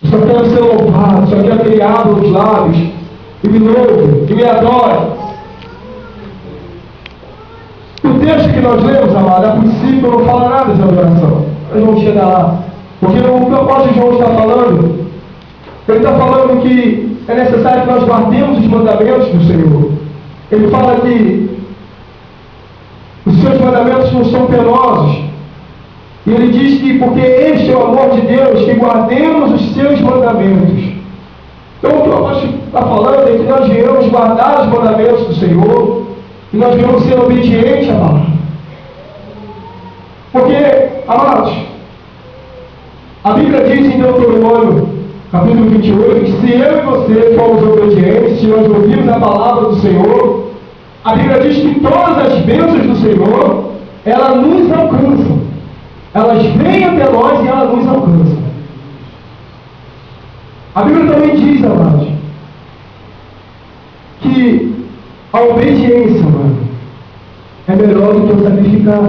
Só quero ser louvado, só quero que Ele abra os lábios e me louve, e me adore. O texto que nós lemos, amado, a princípio não fala nada de adoração. Nós vamos chegar lá. Porque o que o apóstolo João está falando, ele está falando que é necessário que nós guardemos os mandamentos do Senhor. Ele fala que os seus mandamentos não são penosos. E ele diz que porque este é o amor de Deus, que guardemos os seus mandamentos. Então o que o apóstolo está falando é que nós viemos guardar os mandamentos do Senhor, e nós viemos ser obedientes à palavra. Porque, amados, a Bíblia diz em Deuteronômio, capítulo 28, que se eu e você formos obedientes, se nós ouvirmos a palavra do Senhor, a Bíblia diz que todas as bênçãos do Senhor, elas nos alcançam. Elas vêm até nós e elas nos alcançam. A Bíblia também diz, amados, que a obediência, mano, é melhor do que o sacrificar.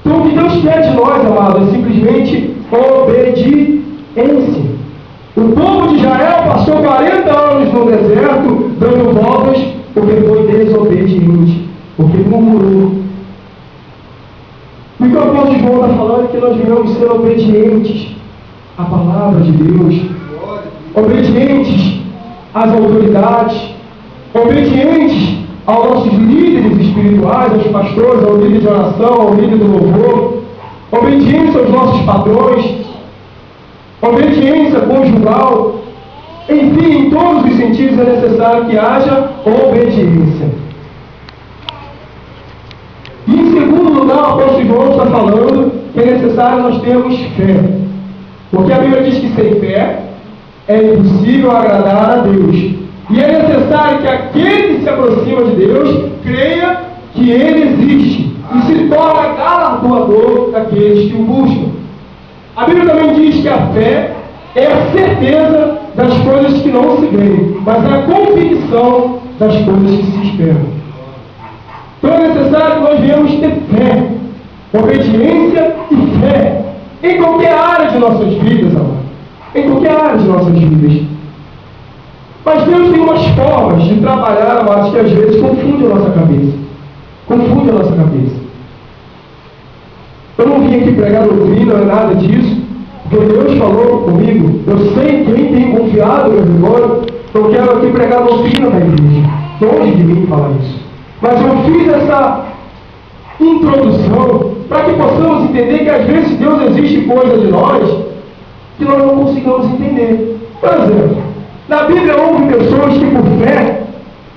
Então o que Deus quer de nós, amado, é simplesmente obediência. O povo de Israel passou 40 anos no deserto, dando voltas, porque foi desobediente, porque murmurou. E o que o apóstolo João está falando é que nós devemos ser obedientes à palavra de Deus, obedientes às autoridades, obedientes aos nossos líderes espirituais, aos pastores, ao líder de oração, ao líder do louvor, obediência aos nossos patrões, obediência conjugal, enfim, em todos os sentidos é necessário que haja obediência. E em segundo lugar, o apóstolo João está falando que é necessário nós termos fé. Porque a Bíblia diz que sem fé é impossível agradar a Deus. E é necessário que aquele que se aproxima de Deus creia que Ele existe e se torna galardoador daqueles que o buscam. A Bíblia também diz que a fé é a certeza das coisas que não se veem, mas é a convicção das coisas que se esperam. Então é necessário que nós venhamos ter fé, obediência e fé em qualquer área de nossas vidas, amado. Em qualquer área de nossas vidas. Mas Deus tem umas formas de trabalhar, amados, que às vezes confundem a nossa cabeça. Confundem a nossa cabeça. Eu não vim aqui pregar doutrina, não é nada disso, porque Deus falou comigo. Eu sei quem tem confiado no meu irmão. Eu quero aqui pregar doutrina na igreja. Longe de mim falar isso. Mas eu fiz essa introdução para que possamos entender que às vezes Deus exige coisas de nós que nós não conseguimos entender. Por exemplo, na Bíblia houve pessoas que por fé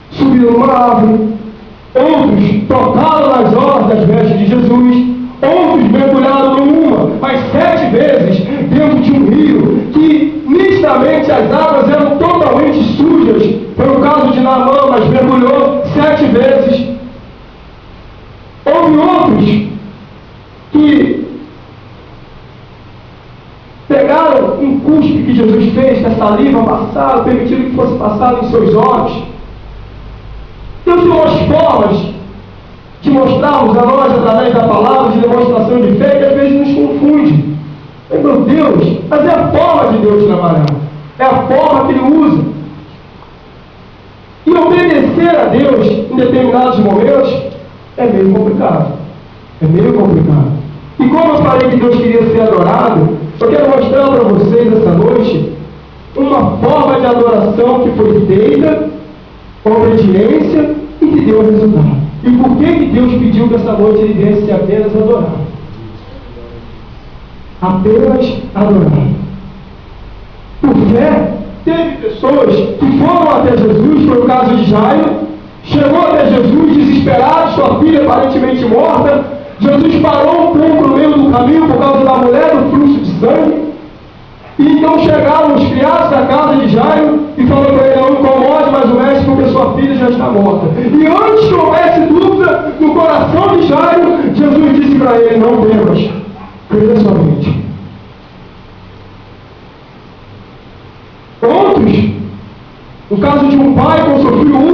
subiram numa árvore, outros tocaram nas orlas das vestes de Jesus, outros mergulharam numa, mas 7 vezes dentro de um rio, que nitidamente as águas eram totalmente sujas. Foi o caso de Naamã, mas mergulhou 7 vezes. Houve outros que pegaram um cuspe que Jesus fez, que a saliva passaram, permitiram que fosse passado em seus olhos. Deus tem umas formas de mostrarmos a nós, através da palavra, de demonstração de fé, que às vezes nos confunde. Meu Deus, mas é a forma de Deus trabalhar, é a forma que Ele usa. E obedecer a Deus em determinados momentos é meio complicado. É meio complicado. E como eu falei que Deus queria ser adorado, eu quero mostrar para vocês essa noite uma forma de adoração que foi feita, obediência e que deu resultado. E por que Deus pediu que essa noite Ele viesse apenas adorar? Apenas adorar. Por fé, teve pessoas que foram até Jesus, foi o caso de Jairo, chegou até Jesus desesperado, sua filha aparentemente morta. Jesus parou um pouco no meio do caminho por causa da mulher do fluxo de sangue. E então chegaram os criados da casa de Jairo e falaram para ele: não incomode mais o mestre, porque sua filha já está morta. E antes que houvesse dúvida no coração de Jairo, Jesus disse para ele: não temas, creia somente. Outros, no caso de um pai com seu filho